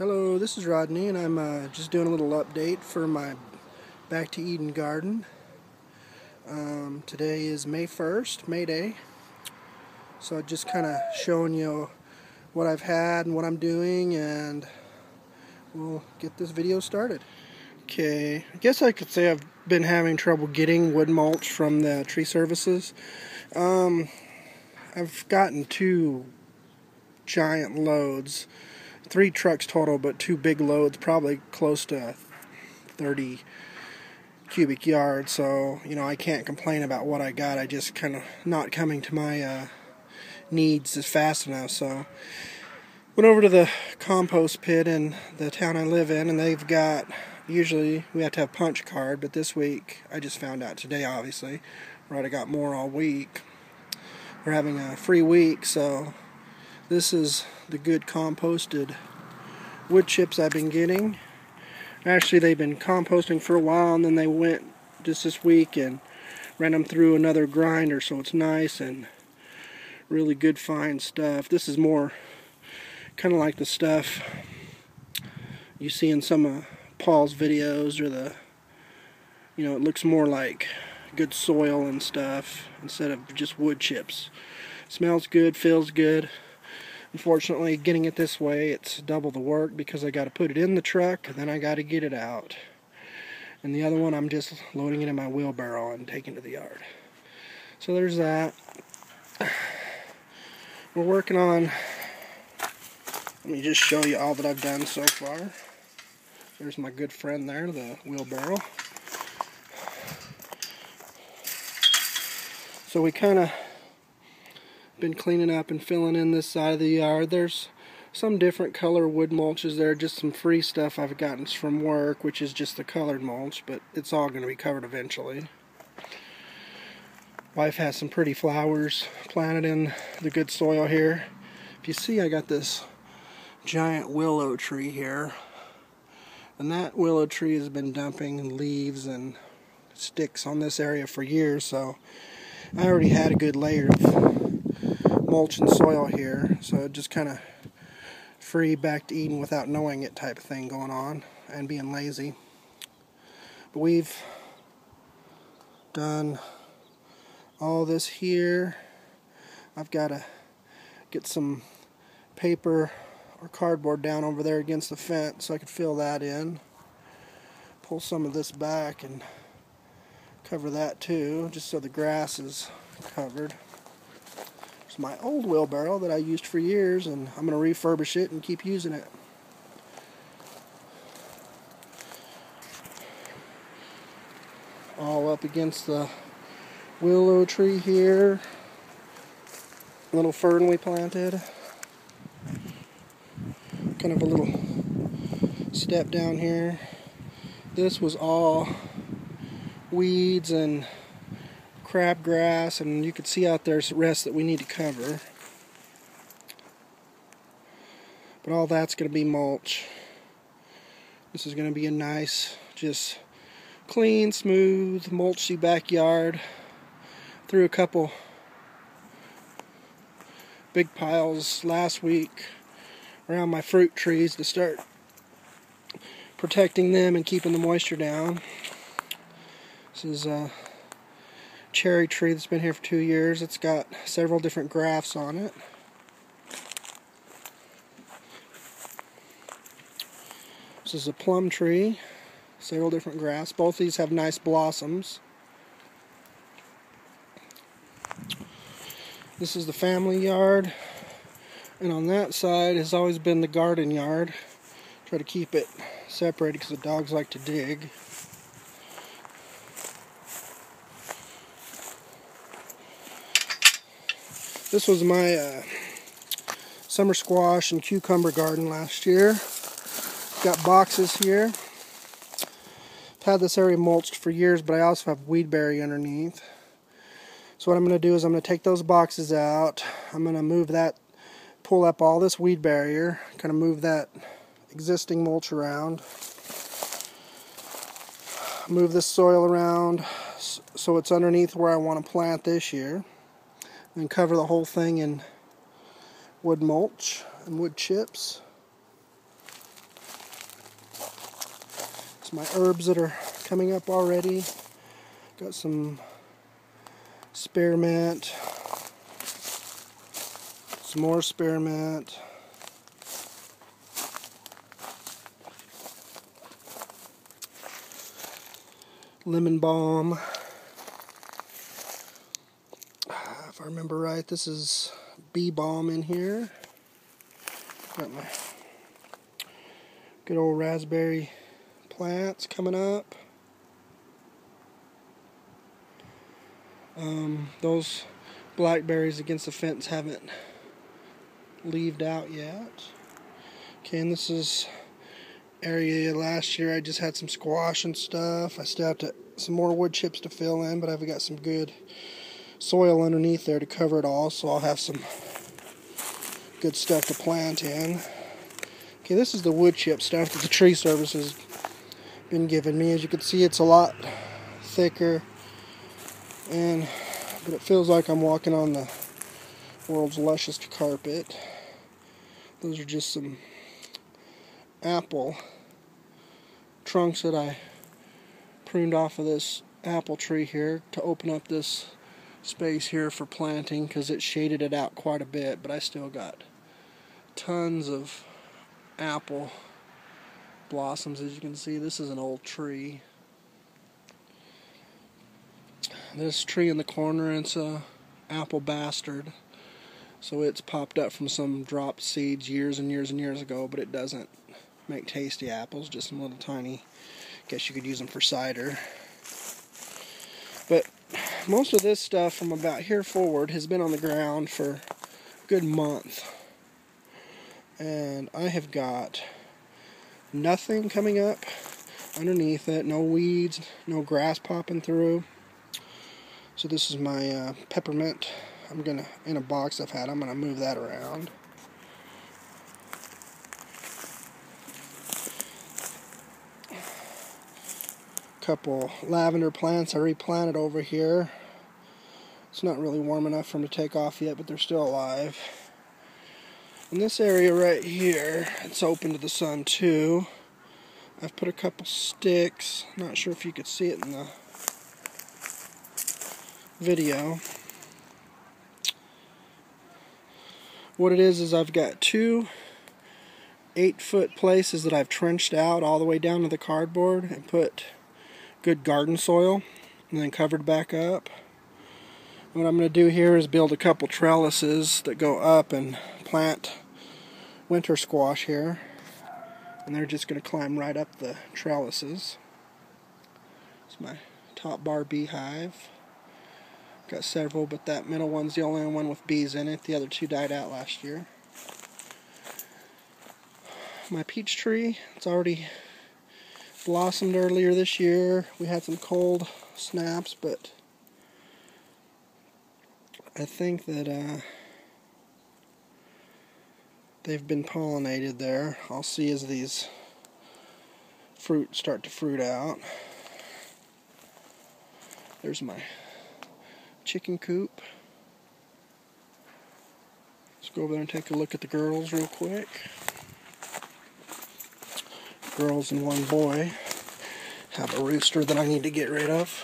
Hello, this is Rodney, and I'm just doing a little update for my Back to Eden garden. Today is May 1st, May Day, so I'm just kind of showing you what I've had and what I'm doing, and we'll get this video started. Okay, I guess I could say I've been having trouble getting wood mulch from the tree services. I've gotten 2 giant loads. 3 trucks total, but 2 big loads, probably close to 30 cubic yards. So, I can't complain about what I got. I just kind of not coming to my needs as fast enough. So, went over to the compost pit in the town I live in, and they've got, usually we have to have punch card, but this week, I just found out today, obviously, right, I got more all week. We're having a free week, so this is the good composted wood chips I've been getting. Actually, they've been composting for a while, and then they went just this week and ran them through another grinder, so it's nice and really good fine stuff. This is more kind of like the stuff you see in some of Paul's videos, or it looks more like good soil and stuff instead of just wood chips. Smells good, feels good. Unfortunately, getting it this way, it's double the work because I got to put it in the truck and then I got to get it out. And the other one, I'm just loading it in my wheelbarrow and taking it to the yard. So there's that. We're working on, let me just show you all that I've done so far. There's my good friend there, the wheelbarrow. So we kind of been cleaning up and filling in this side of the yard. There's some different color wood mulches there, just some free stuff I've gotten from work, which is just the colored mulch, but it's all going to be covered eventually. Wife has some pretty flowers planted in the good soil here. If you see, I got this giant willow tree here, and that willow tree has been dumping leaves and sticks on this area for years, so I already had a good layer of mulch and soil here, so just kind of free Back to Eden without knowing it type of thing going on and being lazy. But we've done all this here. I've got to get some paper or cardboard down over there against the fence so I could fill that in. Pull some of this back and cover that too, just so the grass is covered. It's my old wheelbarrow that I used for years, and I'm going to refurbish it and keep using it. All up against the willow tree here. Little fern we planted. Kind of a little step down here. This was all weeds and crabgrass, and you can see out there's the rest that we need to cover. But all that's going to be mulch. This is going to be a nice, just clean, smooth, mulchy backyard. Threw a couple big piles last week around my fruit trees to start protecting them and keeping the moisture down. This is a cherry tree that's been here for 2 years. It's got several different grafts on it. This is a plum tree, several different grafts. Both these have nice blossoms. This is the family yard, and on that side has always been the garden yard. Try to keep it separated because the dogs like to dig. This was my summer squash and cucumber garden last year. Got boxes here. I've had this area mulched for years, but I also have weedberry underneath. So what I'm going to do is I'm going to take those boxes out. I'm going to move that, pull up all this weed barrier, kind of move that existing mulch around. Move this soil around so it's underneath where I want to plant this year. And cover the whole thing in wood mulch and wood chips. It's my herbs that are coming up already. Got some spearmint, some more spearmint, lemon balm. If I remember right, this is bee balm in here. Got my good old raspberry plants coming up. Those blackberries against the fence haven't leaved out yet. Okay, and this is area last year I just had some squash and stuff. I still have some more wood chips to fill in, but I've got some good soil underneath there to cover it all, so I'll have some good stuff to plant in. Okay, this is the wood chip stuff that the tree service has been giving me. As you can see, it's a lot thicker, but it feels like I'm walking on the world's lushest carpet. Those are just some apple trunks that I pruned off of this apple tree here to open up this space here for planting, because it shaded it out quite a bit, but I still got tons of apple blossoms. As you can see, this is an old tree. This tree in the corner, it's a apple bastard, so it's popped up from some dropped seeds years and years and years ago, but it doesn't make tasty apples, just some little tiny, guess you could use them for cider. But most of this stuff from about here forward has been on the ground for a good month, and I have got nothing coming up underneath it, no weeds, no grass popping through. So this is my peppermint. I'm gonna, in a box I've had, I'm gonna move that around. Couple lavender plants I replanted over here. It's not really warm enough for them to take off yet, but they're still alive. In this area right here, it's open to the sun too. I've put a couple sticks. Not sure if you could see it in the video. What it is I've got two 8-foot places that I've trenched out all the way down to the cardboard and put good garden soil and then covered back up. What I'm going to do here is build a couple trellises that go up and plant winter squash here, and they're just going to climb right up the trellises. It's my top bar beehive. Got several, but that middle one's the only one with bees in it. The other two died out last year. My peach tree, it's already blossomed earlier this year. We had some cold snaps, but I think that they've been pollinated there. I'll see as these fruit start to fruit out. There's my chicken coop. Let's go over there and take a look at the girls real quick. Girls and one boy. Have a rooster that I need to get rid of.